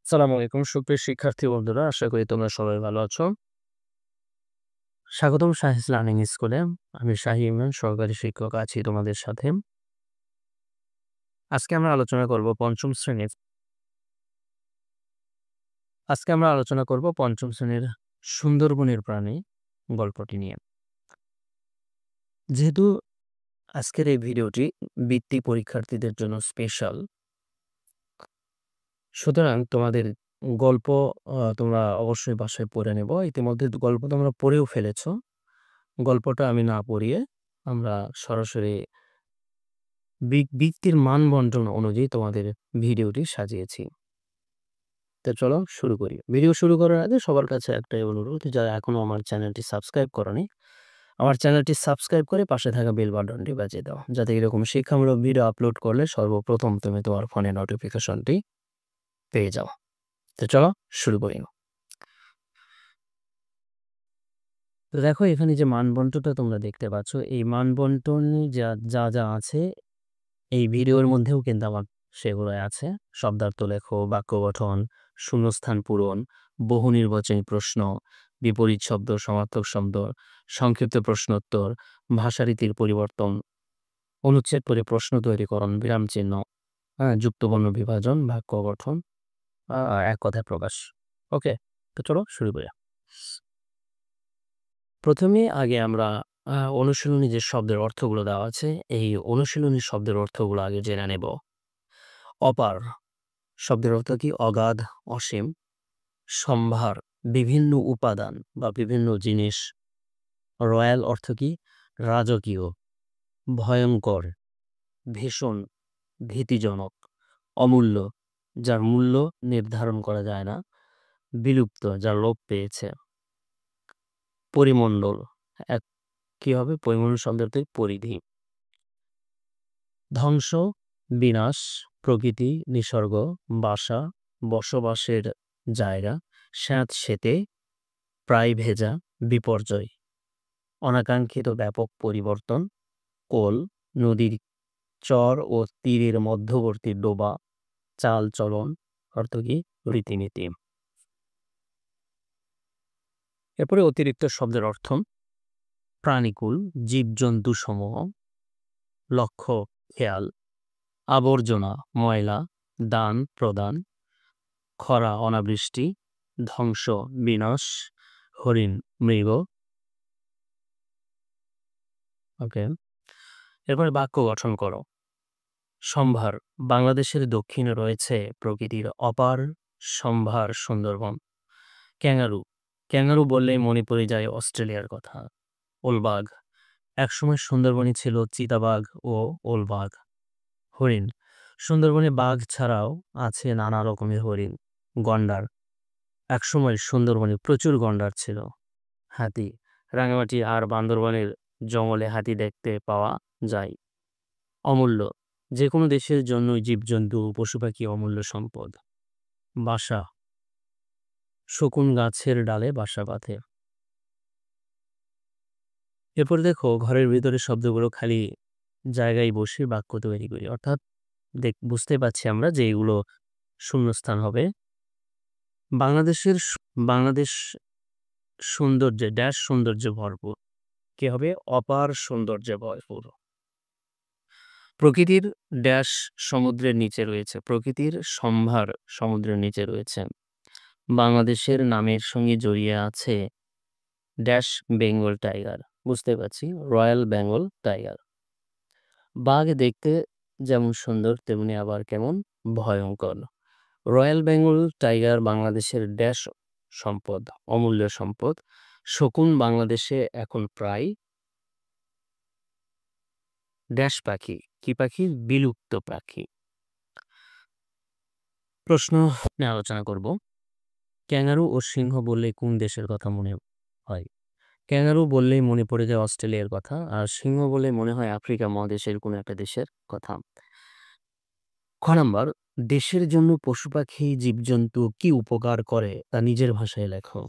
আসসালামু আলাইকুম সুপ্রিয় শিক্ষার্থী বন্ধুরা, আশা করি তোমরা সবাই ভালো আছো। স্বাগতম শাহিস লার্নিং স্কুলে। আমি শাহী ইমরান, সহকারী শিক্ষক আছি তোমাদের সাথে। আজকে আমরা আলোচনা করব পঞ্চম শ্রেণীর সুন্দরবনের প্রাণী গল্পটি নিয়ে। যেহেতু আজকের এই ভিডিওটি বৃত্তি পরীক্ষার্থীদের জন্য স্পেশাল, সুতরাং তোমাদের গল্প তোমরা অবশ্যই বাসায় পড়ে নেব। ইতিমধ্যে গল্প তোমরা পড়েও ফেলেছ। গল্পটা আমি না পড়িয়ে আমরা সরাসরি বৃত্তির মান বন্টন অনুযায়ী তোমাদের ভিডিওটি সাজিয়েছি। তো চলো শুরু করি। ভিডিও শুরু করার আগে সবার কাছে একটাই অনুরোধ, যারা এখনো আমার চ্যানেলটি সাবস্ক্রাইব করনি, আমার চ্যানেলটি সাবস্ক্রাইব করে পাশে থাকা বেল বাটনটি বাজিয়ে দাও, যাতে এরকম শিক্ষামূলক ভিডিও আপলোড করলে সর্বপ্রথম তুমি তোমার ফোনে নোটিফিকেশনটি পেয়ে যাও। তো চলো শুরু করি। তো দেখো, এখানে যে মানবন্টনটা তোমরা দেখতে পাচ্ছ, এই মানবন্টনে যা যা আছে এই ভিডিওর মধ্যেও কিন্তু আমার সেগুলো আছে। শব্দার্থ লেখো, বাক্য গঠন, শূন্যস্থান পূরণ, বহু নির্বাচনী প্রশ্ন, বিপরীত শব্দ, সমার্থক শব্দ, সংক্ষিপ্ত প্রশ্নোত্তর, ভাষারীতির পরিবর্তন, অনুচ্ছেদ পরে প্রশ্ন তৈরিকরণ, বিরাম চিহ্ন, যুক্তবর্ণ বিভাজন, বাক্য গঠন, এক কথায় প্রকাশ। ওকে, তো চলো শুরু করি। প্রথমে আগে আমরা অনুশীলনী যে শব্দের অর্থগুলো দেওয়া আছে, এই অনুশীলনী শব্দের অর্থগুলো আগে জেনে নেব। অপার শব্দের অর্থ কি? অগাধ, অসীম। সম্ভার বিভিন্ন উপাদান বা বিভিন্ন জিনিস। রয়্যাল অর্থ কি? রাজকীয়। ভয়ঙ্কর, ভীষণ, ভীতিজনক। অমূল্য যার মূল্য নির্ধারণ করা যায় না। বিলুপ্ত যার লোপ পেয়েছে। পরিমণ্ডল এক কি হবে? পরিমণ্ডল শব্দের অর্থ পরিধি। ধ্বংস, বিনাশ, প্রকৃতি, নিসর্গ, বাসা, বসবাসের জায়গা, স্যাঁতসেঁতে, প্রায় ভেজা, বিপর্যয়। অনাকাঙ্ক্ষিত ব্যাপক পরিবর্তন। কোল নদীর চর ও তীরের মধ্যবর্তী ডোবা। চাল চলন অর্থ কি? রীতিনীতি। এরপরে অতিরিক্ত শব্দের অর্থ। প্রাণীকুল জীবজন্তু সমূহ। লক্ষ্য খেয়াল। আবর্জনা ময়লা। দান প্রদান। খরা অনাবৃষ্টি। ধ্বংস বিনাশ। হরিণ মৃগ। ওকে, এরপরে বাক্য গঠন করো। সম্ভার বাংলাদেশের দক্ষিণে রয়েছে প্রকৃতির অপার সম্ভার সুন্দরবন। ক্যাঙ্গারু ক্যাঙ্গারু বললেই মনে পড়ে যায় অস্ট্রেলিয়ার কথা। ওলবাঘ একসময় সুন্দরবনে ছিল চিতাবাঘ ও ওলবাঘ। হরিণ সুন্দরবনে বাঘ ছাড়াও আছে নানা রকমের হরিণ। গন্ডার একসময় সুন্দরবনে প্রচুর গন্ডার ছিল। হাতি রাঙামাটি আর বান্দরবানের জঙ্গলে হাতি দেখতে পাওয়া যায়। অমূল্য যে কোনো দেশের জন্য জীবজন্তু পশু পাখি অমূল্য সম্পদ। বাসা শকুন গাছের ডালে বাসা বাঁধে। এরপর দেখো, ঘরের ভিতরে শব্দগুলো খালি জায়গায় বসে বাক্য তৈরি করি, অর্থাৎ বুঝতে পারছি আমরা যে এগুলো শূন্যস্থান হবে। বাংলাদেশ সৌন্দর্যে ড্যাশ সৌন্দর্যে ভরপুর। কি হবে? অপার সৌন্দর্যে ভরপুর। প্রকৃতির ড্যাশ সমুদ্রের নিচে রয়েছে। প্রকৃতির সম্ভার সমুদ্রের নিচে রয়েছে। বাংলাদেশের নামের সঙ্গে জড়িয়ে আছে ড্যাশ বেঙ্গল টাইগার। বুঝতে পারছি, রয়্যাল বেঙ্গল টাইগার। বাঘ দেখতে যেমন সুন্দর তেমনি আবার কেমন ভয়ঙ্কর। রয়্যাল বেঙ্গল টাইগার বাংলাদেশের ড্যাশ সম্পদ, অমূল্য সম্পদ। শকুন বাংলাদেশে এখন প্রায় ড্যাশ পাখি। কি পাখি? বিলুপ্ত পাখি। প্রশ্ন নিয়ে আলোচনা করব। ক্যাঙ্গারু ও সিংহ বললে কোন দেশের কথা মনে হয়? ক্যাঙ্গারু বললেই মনে পড়ে যায় অস্ট্রেলিয়ার কথা, আর সিংহ বললেই মনে হয় আফ্রিকা মহাদেশের কোনো একটা দেশের কথা। খ নাম্বার, দেশের জন্য পশু পাখি জীবজন্তু কি উপকার করে তা নিজের ভাষায় লেখো।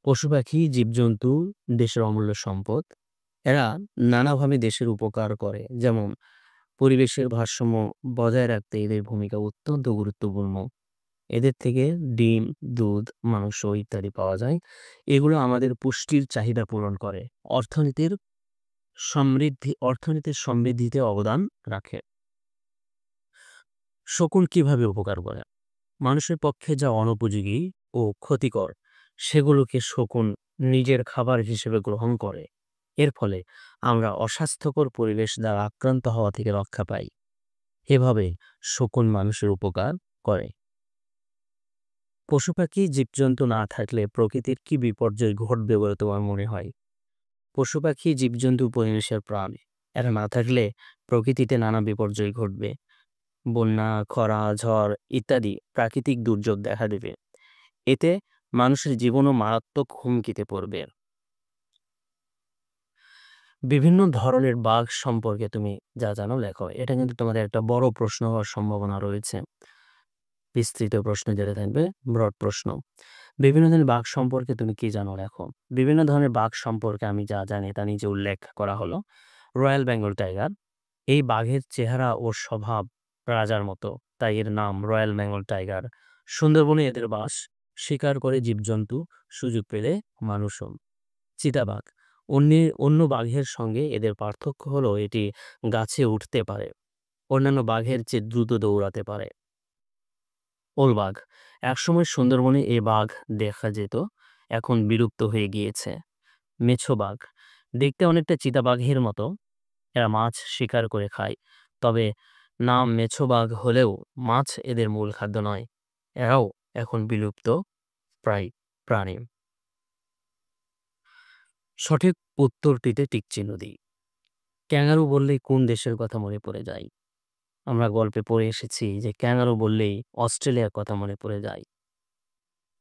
পশু পাখি জীবজন্তু দেশের অমূল্য সম্পদ। এরা নানাভাবে দেশের উপকার করে, যেমন পরিবেশের ভারসাম্য বজায় রাখতে এদের ভূমিকা অত্যন্ত গুরুত্বপূর্ণ। এদের থেকে ডিম, দুধ, মাংস ইত্যাদি পাওয়া যায়। এগুলো আমাদের পুষ্টির চাহিদা পূরণ করে। অর্থনীতির সমৃদ্ধিতে অবদান রাখে। শকুন কিভাবে উপকার করে? মানুষের পক্ষে যা অনুপযোগী ও ক্ষতিকর সেগুলোকে শকুন নিজের খাবার হিসেবে গ্রহণ করে। এর ফলে আমরা অস্বাস্থ্যকর পরিবেশ দ্বারা আক্রান্ত হওয়া থেকে রক্ষা পাই। এভাবে শকুন মানুষের উপকার করে। পশু পাখি জীবজন্তু না থাকলে প্রকৃতির কি বিপর্যয় ঘটবে বলে তোমার মনে হয়? পশু পাখি জীবজন্তু পরিবেশের প্রাণ। এরা না থাকলে প্রকৃতিতে নানা বিপর্যয় ঘটবে। বন্যা, খরা, ঝড় ইত্যাদি প্রাকৃতিক দুর্যোগ দেখা দেবে। এতে মানুষের জীবনও মারাত্মক হুমকিতে পড়বে। বিভিন্ন ধরনের বাঘ সম্পর্কে তুমি যা জানো লেখো। এটা কিন্তু তোমাদের একটা বড় প্রশ্ন হওয়ার সম্ভাবনা রয়েছে। বিস্তৃত প্রশ্ন যেটা থাকবে, ব্রড প্রশ্ন। বিভিন্ন ধরনের বাঘ সম্পর্কে তুমি কি জানো লেখো। বিভিন্ন ধরনের বাঘ সম্পর্কে আমি যা জানি তা নিচে উল্লেখ করা হলো। Royal Bengal tiger. এই বাঘের চেহারা ও স্বভাব রাজার মতো, তাই এর নাম রয়্যাল বেঙ্গল টাইগার। সুন্দরবনে এদের বাস। শিকার করে জীবজন্তু, সুযোগ পেলে মানুষও। চিতাবাঘ। অন্য বাঘের সঙ্গে এদের পার্থক্য হলো এটি গাছে উঠতে পারে, অন্যান্য বাঘের চেয়ে দ্রুত দৌড়াতে পারে। ওলবাঘ। একসময় সুন্দরবনে এ বাঘ দেখা যেত, এখন বিলুপ্ত হয়ে গিয়েছে। মেছো বাঘ। দেখতে অনেকটা চিতাবাঘের মতো। এরা মাছ শিকার করে খায়, তবে নাম মেছো বাঘ হলেও মাছ এদের মূল খাদ্য নয়। এরাও এখন বিলুপ্ত প্রায় প্রাণী। সঠিক উত্তরটিতে টিকচিহ্ন দিই। ক্যাঙ্গারু বললেই কোন দেশের কথা মনে পড়ে যায়? আমরা গল্পে পড়ে এসেছি যে ক্যাঙ্গারু বললেই অস্ট্রেলিয়ার কথা মনে পড়ে যায়।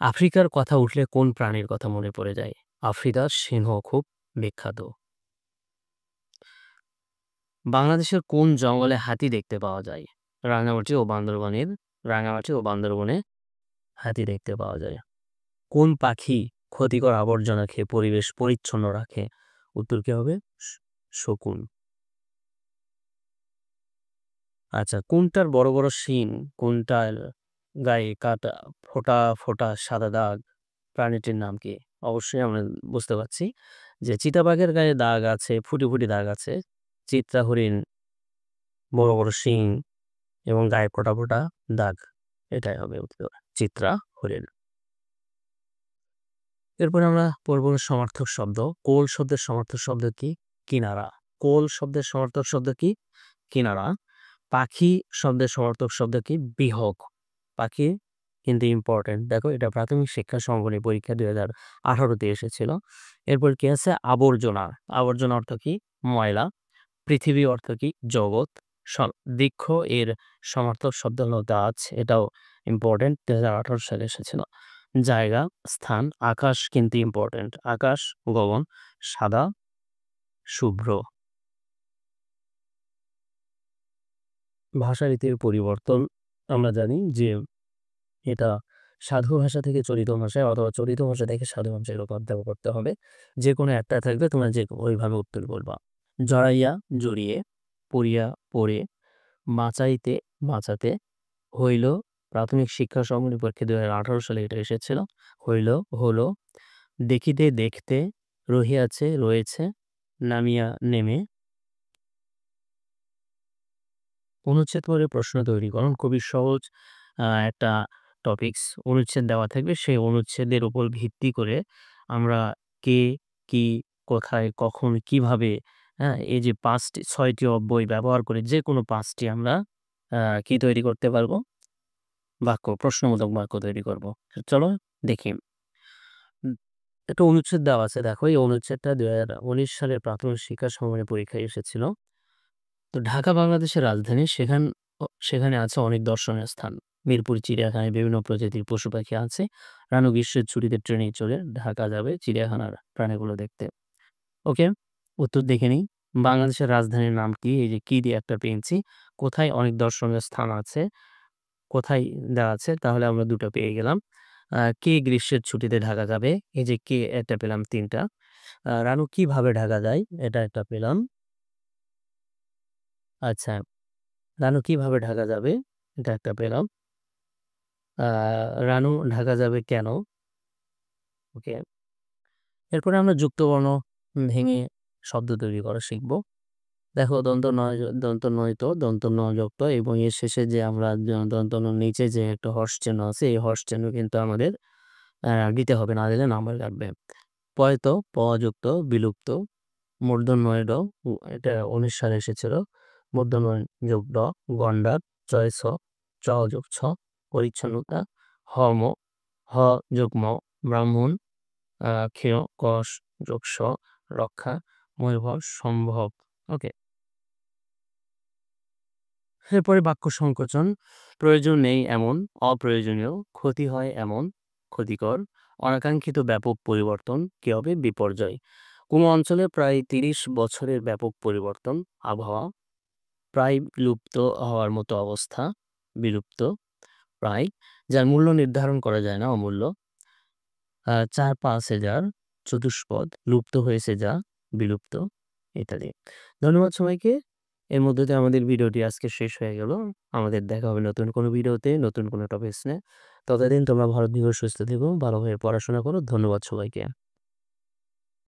আফ্রিকার কথা উঠলে কোন প্রাণীর কথা মনে পড়ে যায়? আফ্রিকার সিংহ খুব বিখ্যাত। বাংলাদেশের কোন জঙ্গলে হাতি দেখতে পাওয়া যায়? রাঙামাটি ও বান্দরবনে হাতি দেখতে পাওয়া যায়। কোন পাখি ক্ষতিকর আবর্জনা খেয়ে পরিবেশ পরিচ্ছন্ন রাখে? উত্তর কি হবে? শকুন। আচ্ছা, কোনটার বড় বড় শিং, কোনটার গায়ে কাটা ফোটা ফোটা সাদা দাগ? প্রাণীটির নাম কি? অবশ্যই আমরা বুঝতে পারছি যে চিতাবাঘের গায়ে দাগ আছে, ফুটি ফুটি দাগ আছে। চিত্রা হরিণ বড় বড় শিং এবং গায়ে ফোটা ফোটা দাগ, এটাই হবে উত্তর, চিত্রা হরিণ। এরপরে আমরা পড়ব সমার্থক শব্দ। কোল শব্দের সমার্থক শব্দ কি? কিনারা। কোল শব্দের সমার্থক শব্দ কি? কিনারা। পাখি শব্দের সমার্থক শব্দ কি? বিহগ। পাখি কিন্তু ইম্পর্টেন্ট, দেখো এটা প্রাথমিক শিক্ষা সমাপনী পরীক্ষা 2018-তে এসেছিল। এরপর কি আছে? আবর্জনা। আবর্জনা অর্থ কি? ময়লা। পৃথিবী অর্থ কি? জগৎ। বৃক্ষ এর সমার্থক শব্দ হলো গাছ, এটাও ইম্পর্টেন্ট, 2018 সালে এসেছিল। জায়গা, স্থান। আকাশ কিন্তু ইম্পর্টেন্ট, আকাশ, গগন, সাদা, শুভ্র। ভাষারীতির পরিবর্তন আমরা জানি যে এটা সাধু ভাষা থেকে চলিত ভাষায় অথবা চলিত ভাষা থেকে সাধু ভাষায় রূপান্তর করতে হবে। যে কোনো একটা থাকবে, তোমরা যে ওইভাবে উত্তর বলবা। জড়াইয়া, জড়িয়ে। পড়িয়া, পড়ে। বাঁচাইতে, বাঁচাতে। হইল, প্রাথমিক শিক্ষা সমাপনী পরীক্ষা 2018 সালে এটা এসেছিল। হইল, হলো। দেখিতে, দেখতে। রহিয়াছে, রয়েছে। নামিয়া, নেমে। অনুচ্ছেদ পরে প্রশ্ন তৈরি করুন। খুবই সহজ একটা টপিকস। অনুচ্ছেদ দেওয়া থাকবে, সেই অনুচ্ছেদের উপর ভিত্তি করে আমরা কে, কি, কোথায়, কখন, কিভাবে, এই যে 6টি অব্যয় ব্যবহার করে যে কোনো 5টি আমরা কি তৈরি করতে পারবো? বাক্য, প্রশ্নবোধক বাক্য তৈরি করব। চলো দেখি। একটা অনুচ্ছেদ দেওয়া আছে, দেখো এই অনুচ্ছেদটা 2019 সালের প্রাথমিক শিক্ষা সমাপনী পরীক্ষায় এসেছিল। তো ঢাকা বাংলাদেশের রাজধানী, সেখানে আছে অনেক দর্শনীয় স্থান। মিরপুর চিড়িয়াখানায় বিভিন্ন প্রজাতির পশু পাখি আছে। রানু গ্রীষ্মের ছুটিতে ট্রেনে চড়ে ঢাকা যাবে চিড়িয়াখানার প্রাণীগুলো দেখতে। ওকে, উত্তর দেখে নিই। বাংলাদেশের রাজধানীর নাম কি? এই যে কি দিয়ে একটা পেয়েছি। কোথায় অনেক দর্শনীয় স্থান আছে, কোথায় দেওয়া আছে, তাহলে আমরা দুটো পেয়ে গেলাম। কে গ্রীষ্মের ছুটিতে ঢাকা যাবে, এই যে কে, এটা পেলাম 3টা। রানু কিভাবে ঢাকা যায়, এটা একটা পেলাম। আচ্ছা, রানু কিভাবে ঢাকা যাবে, এটা একটা পেলাম। রানু ঢাকা যাবে কেন? ওকে। এরপরে আমরা যুক্তবর্ণ ভেঙে শব্দ তৈরি করা শিখব। দেখো দন্ত নয়তো, দন্ত ন যুক্ত এবং এর শেষে যে আমরা দন্ত নর নিচে যে একটা হর্স চিহ্ন আছে, এই হর্স চিহ্ন কিন্তু আমাদের দিতে হবে, না দিলে নাম্বার কাটবে। পয়তো, প যুক্ত, বিলুপ্ত, মূর্ধন্য ড, এটা 19 সালে এসেছিল। মূর্ধন্য যোগ ড, গণ্ডার, চয় ছ, চ যোগ ছ, পরিচ্ছন্নতা, হম, হ যোগ ম, ব্রাহ্মণ, ক্ষীয়, কষ যোগ স, রক্ষা, ময়ূরভর, সম্ভব। ওকে। এরপরে বাক্য সংকোচন। প্রয়োজন নেই এমন, অপ্রয়োজনীয়, ক্ষতি হয় এমন, ক্ষতিকর, অনাকাঙ্ক্ষিত ব্যাপক পরিবর্তন, কি হবে? বিপর্যয়। কোনো অঞ্চলে প্রায় 30 বছরের ব্যাপক পরিবর্তন, আবহাওয়া। প্রায় লুপ্ত হওয়ার মতো অবস্থা, বিলুপ্ত। প্রায়, যার মূল্য নির্ধারণ করা যায় না, অমূল্য। 4-5 হাজার, চতুষ্পদ, লুপ্ত হয়েছে যা, বিলুপ্ত, ইত্যাদি। ধন্যবাদ সবাইকে। এর মধ্যে দিয়ে আমাদের ভিডিওটি আজকে শেষ হয়ে গেল। আমাদের দেখা হবে নতুন কোনো ভিডিওতে, নতুন কোনো টপিকস নিয়ে। ততদিন তোমরা ভালো থেকো, সুস্থ থেকো, ভালোভাবে পড়াশোনা করো। ধন্যবাদ সবাইকে।